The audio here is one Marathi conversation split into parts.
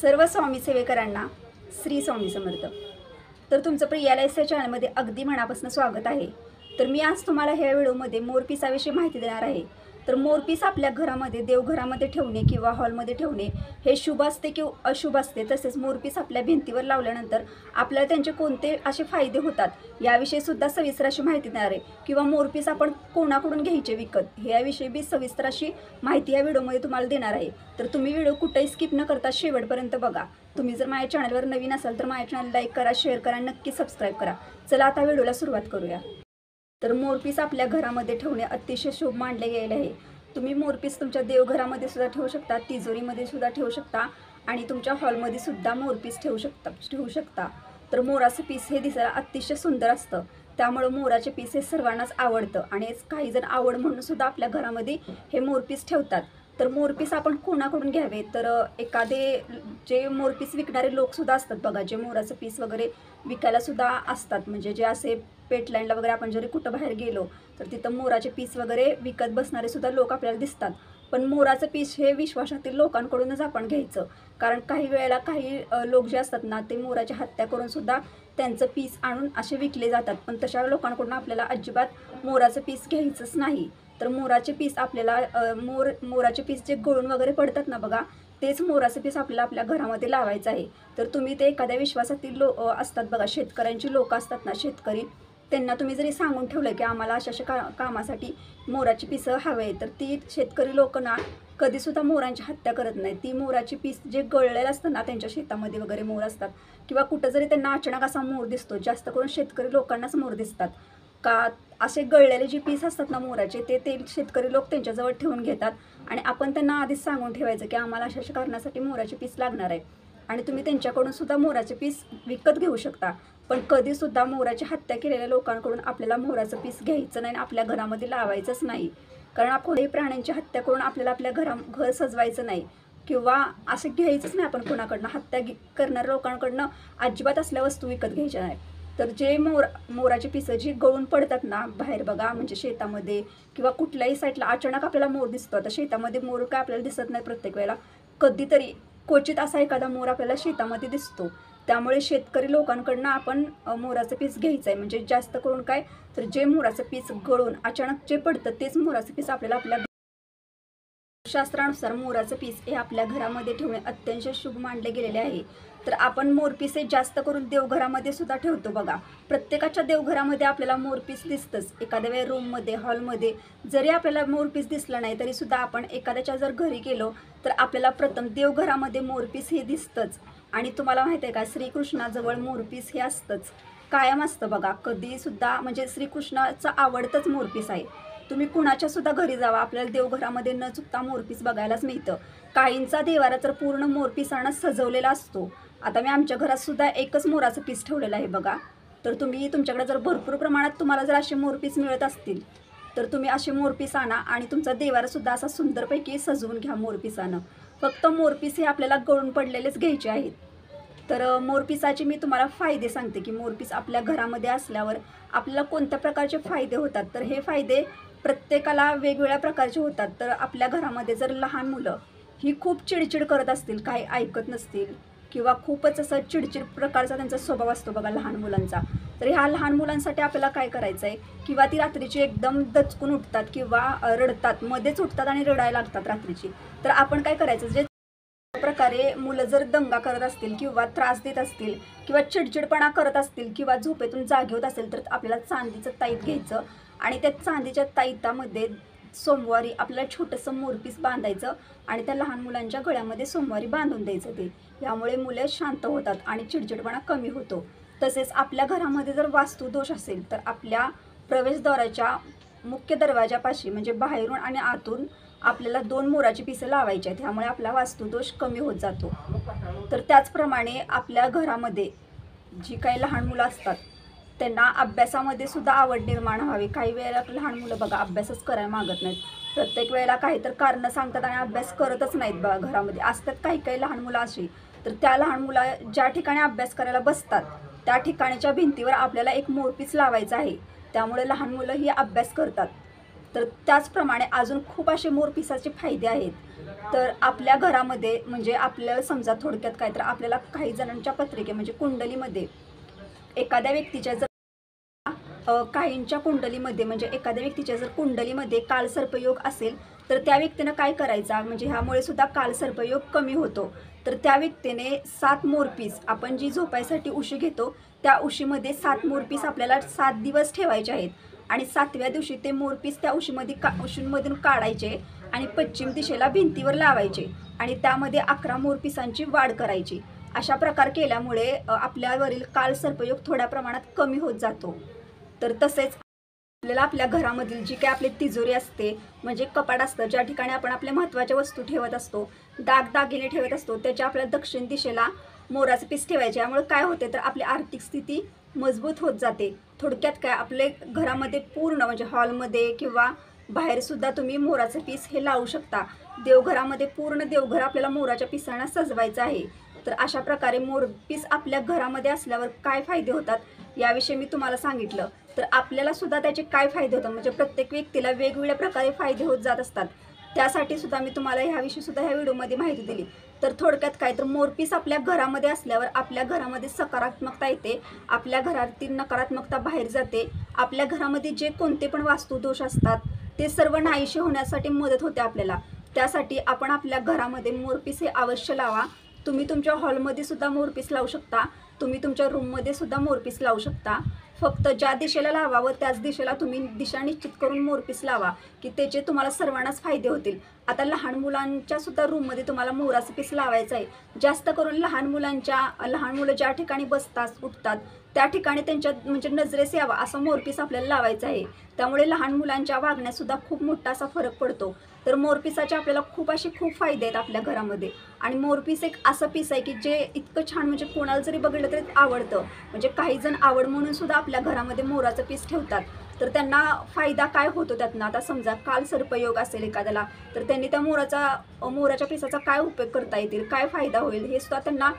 सर्व स्वामी सेवेकरांना श्री स्वामी समर्थ। तर तुमचं प्रियालाईस या चॅनलमध्ये अगदी मनापासून स्वागत आहे। तर मी आज तुम्हाला ह्या व्हिडिओमध्ये मोरपिसाविषयी माहिती देणार आहे। तर मोरपीस आपल्या घरामध्ये देवघरामध्ये ठेवणे किंवा हॉलमध्ये ठेवणे हे शुभ असते किंवा अशुभ असते। तसेच मोरपीस आपल्या भिंतीवर लावल्यानंतर आपल्याला त्यांचे कोणते असे फायदे होतात याविषयी सुद्धा सविस्तर अशी माहिती देणार आहे। किंवा मोरपीस आपण कोणाकडून घ्यायचे विकत याविषयी बी सविस्तर अशी माहिती या व्हिडिओमध्ये तुम्हाला देणार आहे। तर तुम्ही व्हिडिओ कुठेही स्किप न करता शेवटपर्यंत बघा। तुम्ही जर माझ्या चॅनलवर नवीन असाल तर माझ्या चॅनल लाईक करा, शेअर करा, नक्की सबस्क्राईब करा। चला आता व्हिडिओला सुरुवात करूया। तर मोरपीस आपल्या घरामध्ये ठेवणे अतिशय शुभ मानले गेले आहे। तुम्ही मोरपीस तुमच्या देवघरामध्ये सुद्धा ठेवू शकता, तिजोरीमध्ये सुद्धा ठेवू शकता आणि तुमच्या हॉलमध्ये सुद्धा मोरपीस ठेवू शकता। तर मोराचे पीस हे दिसायला अतिशय सुंदर असतं, त्यामुळे मोराचे पीस हे सर्वांनाच आवडतं आणि काही जण आवड म्हणून सुद्धा आपल्या घरामध्ये हे मोरपीस ठेवतात। तर मोरपीस आपण कोणाकडून घ्यावे, तर एखादे जे मोरपीस विकणारे लोक सुद्धा असतात बघा, जे मोराचं पीस वगैरे विकायला सुद्धा असतात। म्हणजे जे असे पेटलाईनला वगैरे आपण जरी कुठं बाहेर गेलो तर तिथं मोराचे पीस वगैरे विकत बसणारे सुद्धा लोक आपल्याला दिसतात। पण मोराचं पीस हे विश्वासातील लोकांकडूनच आपण घ्यायचं, कारण काही वेळेला काही लोक जे असतात ना ते मोराची हत्या करून सुद्धा त्यांचं पीस आणून असे विकले जातात। पण तशा लोकांकडून आपल्याला अजिबात मोराचं पीस घ्यायचंच नाही। तर मोराचे पीस आपल्याला मोराचे पीस जे गळून वगैरे पडतात ना बघा, तेच मोराचं पीस आपल्याला आपल्या घरामध्ये लावायचं आहे। तर तुम्ही ते एखाद्या विश्वासातील असतात बघा, शेतकऱ्यांची लोक असतात ना, शेतकरी, त्यांना तुम्ही जरी सांगून ठेवलं की आम्हाला अशा कामासाठी मोराची पिसं हवे, तर ती शेतकरी लोक ना कधीसुद्धा मोरांची हत्या करत नाही। ती मोराची पीस जे गळलेलं असतं ना, त्यांच्या शेतामध्ये वगैरे मोर असतात किंवा कुठं जरी त्यांना अचानक असा मोर दिसतो, जास्त करून शेतकरी लोकांनाच मोर दिसतात का, असे गळलेले जे पीस असतात ना मोराचे, ते शेतकरी लोक त्यांच्याजवळ ठेवून घेतात आणि आपण त्यांना आधीच सांगून ठेवायचं की आम्हाला अशा कारणासाठी मोराचे पीस लागणार आहे आणि तुम्ही त्यांच्याकडून सुद्धा मोराचे पीस विकत घेऊ शकता। पण कधीसुद्धा मोराची हत्या केलेल्या लोकांकडून आपल्याला मोराचं पीस घ्यायचं नाही आणि आपल्या घरामध्ये लावायचंच नाही, कारण आपण प्राण्यांची हत्या करून आपल्याला आपल्या घर सजवायचं नाही किंवा असं घ्यायचंच नाही आपण कोणाकडनं। हत्या करणाऱ्या लोकांकडनं अजिबात असल्या वस्तू विकत घ्यायच्या नाही। तर जे मोराची पिसं जी गळून पडतात ना बाहेर बघा, म्हणजे शेतामध्ये किंवा कुठल्याही साईडला अचानक आपल्याला मोर दिसतो। आता शेतामध्ये मोर काय आपल्याला दिसत नाही प्रत्येक वेळेला, कधीतरी क्वचित असा एखादा मोर आपल्याला शेतामध्ये दिसतो। त्यामुळे शेतकरी लोकांकडनं आपण मोराचं पीस घ्यायचं आहे। म्हणजे जास्त करून काय, तर जे मोराचं पीस गळून अचानक जे पडतं तेच मोराचं पीस आपल्याला आपल्या शास्त्रानुसार मोराचं पीस हे आपल्या घरामध्ये ठेवणे अत्यंत शुभ मानले गेलेले आहे। तर आपण मोरपीस हे जास्त करून देवघरामध्ये सुद्धा ठेवतो बघा। प्रत्येकाच्या देवघरामध्ये आपल्याला मोरपीस दिसतंच। एखाद्या वेळी रूममध्ये, हॉलमध्ये जरी आपल्याला मोरपीस दिसलं नाही तरी सुद्धा आपण एखाद्याच्या जर घरी गेलो तर आपल्याला प्रथम देवघरामध्ये मोरपीस हे दिसतंच। आणि तुम्हाला माहिती आहे का, श्रीकृष्णाजवळ मोरपीस हे असतंच, कायम असतं बघा। कधीसुद्धा म्हणजे श्रीकृष्णाचं आवडतंच मोरपीस आहे। तुम्ही कुणाच्या सुद्धा घरी जावा, आपल्याला देवघरामध्ये न चुकता मोरपीस बघायलाच मिळतं। काहींचा देवारा तर पूर्ण मोरपिसानं सजवलेला असतो। आता मी आमच्या घरात सुद्धा एकच मोराचं पीस ठेवलेलं आहे बघा। तर तुम्ही तुमच्याकडे जर भरपूर प्रमाणात तुम्हाला जर असे मोरपीस मिळत असतील तर तुम्ही असे मोरपीस आणा आणि तुमचा देवारा सुद्धा असा सुंदरपैकी सजवून घ्या मोरपिसानं। फक्त मोरपीस हे आपल्याला गळून पडलेलेच घ्यायचे आहेत। तर मोरपिसाचे मी तुम्हाला फायदे सांगते की मोरपीस आपल्या घरामध्ये असल्यावर आपल्याला कोणत्या प्रकारचे फायदे होतात। तर हे फायदे प्रत्येकाला वेगवेगळ्या प्रकारचे होतात। तर आपल्या घरामध्ये जर लहान मुलं ही खूप चिडचिड करत असतील, काही ऐकत नसतील किंवा खूपच असं चिडचिड प्रकारचा त्यांचा स्वभाव असतो बघा लहान मुलांचा, तर ह्या लहान मुलांसाठी आपल्याला काय करायचं आहे, किंवा ती रात्रीची एकदम दचकून उठतात किंवा रडतात, मध्येच उठतात आणि रडायला लागतात रात्रीची, तर आपण काय करायचं, जे प्रकारे मुलं जर दंगा करत असतील किंवा त्रास देत असतील किंवा चिडचिडपणा करत असतील किंवा झोपेतून जागे होत असेल तर आपल्याला चांदीचं ताईत घ्यायचं आणि त्या चांदीच्या ताईतामध्ये सोमवारी आपल्याला छोटंसं मोरपीस बांधायचं आणि त्या लहान मुलांच्या गळ्यामध्ये सोमवारी बांधून द्यायचं ते। यामुळे मुले शांत होतात आणि चिडचिडपणा कमी होतो। तसेच आपल्या घरामध्ये जर वास्तुदोष असेल तर आपल्या प्रवेशद्वाराच्या मुख्य दरवाजापाशी म्हणजे बाहेरून आणि आतून आपल्याला 2 मोराची पिसं लावायची आहेत। त्यामुळे आपला वास्तुदोष कमी होत जातो। तर त्याचप्रमाणे आपल्या घरामध्ये जी काही लहान मुलं असतात त्यांना अभ्यासामध्ये सुद्धा आवड निर्माण व्हावी। काही वेळेला लहान मुलं बघा अभ्यासच करायला मागत नाहीत, प्रत्येक वेळेला काही तर कारणं सांगतात आणि अभ्यास करतच नाहीत बघा। घरामध्ये असतात काही लहान मुलं अशी, तर त्या लहान मुलं ज्या ठिकाणी अभ्यास करायला बसतात त्या ठिकाणच्या भिंतीवर आपल्याला एक मोरपीस लावायचा आहे। त्यामुळे लहान मुलं ही अभ्यास करतात। तर त्याचप्रमाणे अजून खूप असे मोरपिसाचे फायदे आहेत. तर आपल्या घरामध्ये म्हणजे आपल्याला समजा थोडक्यात काय तर आपल्याला काही जणांच्या पत्रिके म्हणजे कुंडलीमध्ये एखाद्या व्यक्तीच्या जर काहींच्या कुंडलीमध्ये म्हणजे एखाद्या व्यक्तीच्या जर कुंडलीमध्ये कालसर्पयोग असेल तर त्या व्यक्तीनं काय करायचा म्हणजे ह्यामुळे सुद्धा कालसर्पयोग कमी होतो. तर त्या व्यक्तीने 7 मोरपीस आपण जी झोपायसाठी उशी घेतो त्या उशीमध्ये 7 मोरपीस आपल्याला 7 दिवस ठेवायचे आहेत आणि 7व्या दिवशी ते मोरपीस त्या उशींमधून काढायचे आणि पश्चिम दिशेला भिंतीवर लावायचे आणि त्यामध्ये 11 मोरपिसांची वाढ करायची. अशा प्रकार केल्यामुळे आपल्यावरील कालसर्पयोग थोड्या प्रमाणात कमी होत जातो. तर तसेच आपल्याला आपल्या घरामधील जी काही आपली तिजोरी असते म्हणजे कपाट असतं ज्या ठिकाणी आपण आपल्या महत्त्वाच्या वस्तू ठेवत असतो, दागदागिने ठेवत असतो, त्याच्या आपल्याला दक्षिण दिशेला मोराचं पीस ठेवायचे. यामुळे काय होते तर आपली आर्थिक स्थिती मजबूत होत जाते. थोडक्यात काय आपले घरामध्ये पूर्ण म्हणजे हॉलमध्ये किंवा बाहेरसुद्धा तुम्ही मोराचं पीस हे लावू शकता. देवघरामध्ये पूर्ण देवघर आपल्याला मोराच्या पिसांना सजवायचं आहे. तर अशा प्रकारे मोरपीस आपल्या घरामध्ये असल्यावर काय फायदे होतात याविषयी मी तुम्हाला सांगितलं. तर आपल्याला सुद्धा त्याचे काय फायदे होतात म्हणजे प्रत्येक व्यक्तीला वेगवेगळ्या प्रकारे फायदे होत जात असतात. त्यासाठी सुद्धा मी तुम्हाला ह्याविषयी सुद्धा ह्या व्हिडिओमध्ये माहिती दिली. तर थोडक्यात काय तर मोरपीस आपल्या घरामध्ये असल्यावर आपल्या घरामध्ये सकारात्मकता येते, आपल्या घरातील नकारात्मकता बाहेर जाते, आपल्या घरामध्ये जे कोणते पण वास्तुदोष असतात ते सर्व नाहीसे होण्यासाठी मदत होते आपल्याला. त्यासाठी आपण आपल्या घरामध्ये मोरपीस हे अवश्य लावा. तुम्ही तुमच्या हॉलमध्ये सुद्धा मोरपीस लावू शकता, तुम्ही तुमच्या रूममध्ये सुद्धा मोरपीस लावू शकता. फक्त ज्या दिशेला लावावं त्याच दिशेला तुम्ही दिशा निश्चित करून मोरपीस लावा की त्याचे तुम्हाला सर्वांनाच फायदे होतील. आता लहान मुलांच्या सुद्धा रूममध्ये तुम्हाला मोराचं पीस लावायचं आहे. जास्त करून लहान मुलं ज्या ठिकाणी बसतात उठतात त्या ठिकाणी त्यांच्या म्हणजे नजरेस यावा असं मोरपीस आपल्याला लावायचं आहे. त्यामुळे लहान मुलांच्या वागण्यातसुद्धा खूप मोठा असा फरक पडतो. तर मोरपीसाचे आपल्याला खूप फायदे आहेत आपल्या घरामध्ये. आणि मोरपीस एक असं पीस आहे की जे इतकं छान म्हणजे कोणाला जरी बघितलं तरी आवडतं. म्हणजे काही जण आवड म्हणून सुद्धा आपल्या घरामध्ये मोराचं पीस ठेवतात. तर त्यांना फायदा काय होतो त्यातनं आता समजा कालसर्पयोग असेल एखाद्याला तर त्यांनी त्या मोराच्या पिसाचा काय उपयोग करता येतील, काय फायदा होईल हे सुद्धा त्यांना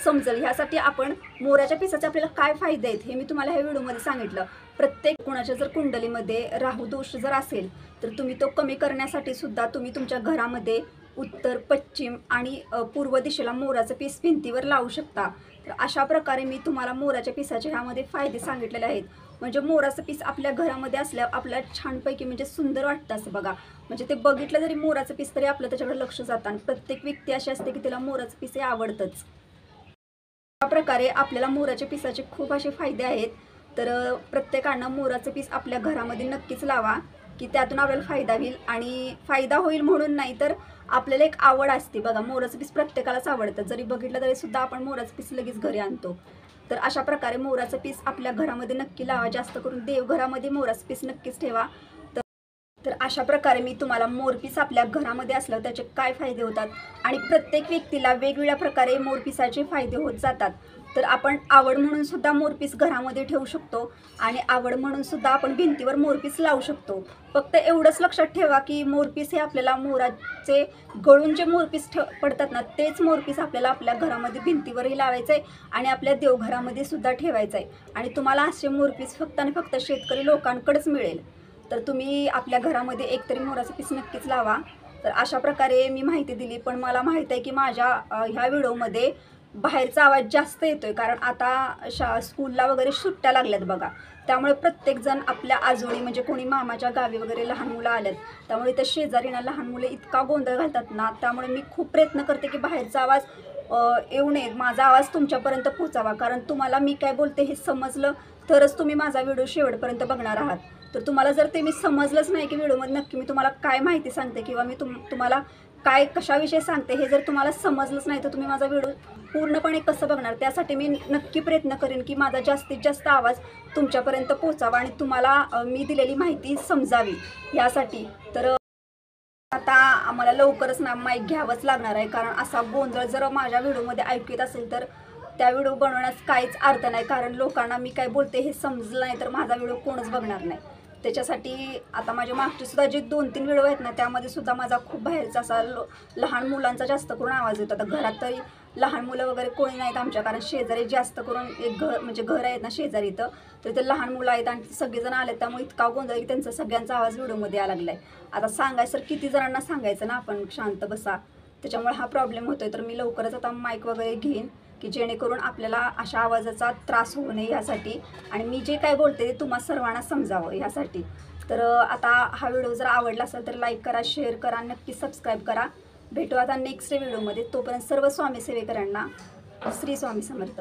समजेल. ह्यासाठी आपण मोराच्या पिसाचे आपल्याला काय फायदे आहेत हे मी तुम्हाला ह्या व्हिडिओमध्ये सांगितलं. प्रत्येक कोणाच्या जर कुंडलीमध्ये राहू दोष जर असेल तर तुम्ही तो कमी करण्यासाठी सुद्धा तुम्ही तुमच्या घरामध्ये उत्तर, पश्चिम आणि पूर्व दिशेला मोराचं पीस भिंतीवर लावू शकता. तर अशा प्रकारे मी तुम्हाला मोराच्या पिसाचे ह्यामध्ये फायदे सांगितलेले आहेत. म्हणजे मोराचं पीस आपल्या घरामध्ये असल्यावर आपल्याला छानपैकी म्हणजे सुंदर वाटतं असं बघा. म्हणजे ते बघितलं जरी मोराचं पीस तरी आपलं त्याच्याकडे लक्ष जातं आणि प्रत्येक व्यक्ती अशी असते की तिला मोराचं पीस हे आवडतंच. अशा प्रकारे आपल्याला मोराच्या पिसाचे खूप असे फायदे आहेत. तर प्रत्येकानं मोराचं पीस आपल्या घरामध्ये नक्कीच लावा की त्यातून आपल्याला फायदा होईल. आणि फायदा होईल म्हणून नाही तर आपल्याला एक आवड असते बघा. मोराचं पीस प्रत्येकालाच आवडतं, जरी बघितलं तरी सुद्धा आपण मोराचं पीस लगेच घरी आणतो. तर अशा प्रकारे मोराचं पीस आपल्या घरामध्ये नक्की लावा. जास्त करून देवघरामध्ये मोराचं पीस नक्कीच ठेवा. तर अशा प्रकारे मी तुम्हाला मोरपीस आपल्या घरामध्ये असल्यावर त्याचे काय फायदे होतात आणि प्रत्येक व्यक्तीला वेगवेगळ्या प्रकारे मोरपिसाचे फायदे होत जातात. तर आपण आवड म्हणून सुद्धा मोरपीस घरामध्ये ठेवू शकतो आणि आवड म्हणून सुद्धा आपण भिंतीवर मोरपीस लावू शकतो. फक्त एवढंच लक्षात ठेवा की मोरपीस हे आपल्याला मोराचे गळून जे मोरपीस पडतात ना तेच मोरपीस आपल्याला आपल्या घरामध्ये भिंतीवरही लावायचं आहे आणि आपल्या देवघरामध्ये सुद्धा ठेवायचं आहे. आणि तुम्हाला असे मोरपीस फक्त आणि फक्त शेतकरी लोकांकडेच मिळेल. तर तुम्ही आपल्या घरामध्ये एकतरी मोराचं पीस नक्कीच लावा. तर अशा प्रकारे मी माहिती दिली. पण मला माहीत आहे की माझ्या ह्या व्हिडिओमध्ये बाहेरचा आवाज जास्त येतोय कारण आता स्कूलला वगैरे सुट्ट्या लागल्यात बघा. त्यामुळे प्रत्येकजण आपल्या आजोळी म्हणजे कोणी मामाच्या गावी वगैरे लहान मुलं आल्यात. त्यामुळे त्या शेजारीना लहान मुलं इतका गोंधळ घालतात ना. त्यामुळे मी खूप प्रयत्न करते की बाहेरचा आवाज येऊ नये, माझा आवाज तुमच्यापर्यंत पोचावा. कारण तुम्हाला मी काय बोलते हे समजलं तरच तुम्ही माझा व्हिडिओ शेवटपर्यंत बघणार आहात. तर तुम्हाला जर ते मी समजलंच नाही की व्हिडिओमध्ये नक्की मी तुम्हाला काय माहिती सांगते किंवा मी तुम्हाला काय कशाविषयी सांगते हे जर तुम्हाला समजलंच नाही तर तुम्ही माझा व्हिडिओ पूर्णपणे कसं बघणार. त्यासाठी मी नक्की प्रयत्न करेन की माझा जास्तीत जास्त आवाज तुमच्यापर्यंत पोचावा आणि तुम्हाला मी दिलेली माहिती समजावी यासाठी. तर आता आम्हाला लवकरच ना माईक घ्यावंच लागणार आहे कारण असा गोंधळ जर माझ्या व्हिडिओमध्ये ऐकू येत असेल तर त्या व्हिडिओ बनवण्यास काहीच अर्थ नाही. कारण लोकांना मी काय बोलते हे समजलं नाही तर माझा व्हिडिओ कोणच बघणार नाही. त्याच्यासाठी आता माझ्या मागचे सुद्धा जे 2-3 व्हिडिओ आहेत ना, त्यामध्ये सुद्धा माझा खूप बाहेरचा असा लहान मुलांचा जास्त करून आवाज येतो. आता घरात तरी लहान मुलं वगैरे कोणी नाहीत आमच्या, कारण शेजारी जास्त करून एक घर म्हणजे घर आहेत ना शेजारी इथं, तर ते लहान मुलं आहेत आणि सगळेजण आलेत, त्यामुळे इतका गोंधळ की त्यांचा सगळ्यांचा आवाज व्हिडिओमध्ये यायला लागला आहे. आता सांगायचं तर किती जणांना सांगायचं ना आपण शांत बसा, त्याच्यामुळे हा प्रॉब्लेम होतोय. तर मी लवकरच आता माईक वगैरे घेईन की जेणेकरून आपल्याला अशा आवाजाचा त्रास होऊ नये ह्यासाठी, आणि मी जे काय बोलते ते तुम्हा सर्वांना समजावं ह्यासाठी. तर आता हा व्हिडिओ जर आवडला असेल तर लाईक करा, शेअर करा, नक्की सबस्क्राईब करा. भेटू आता नेक्स्ट व्हिडिओमध्ये. तोपर्यंत सर्व स्वामी सेवेकरांना श्री स्वामी समर्थ.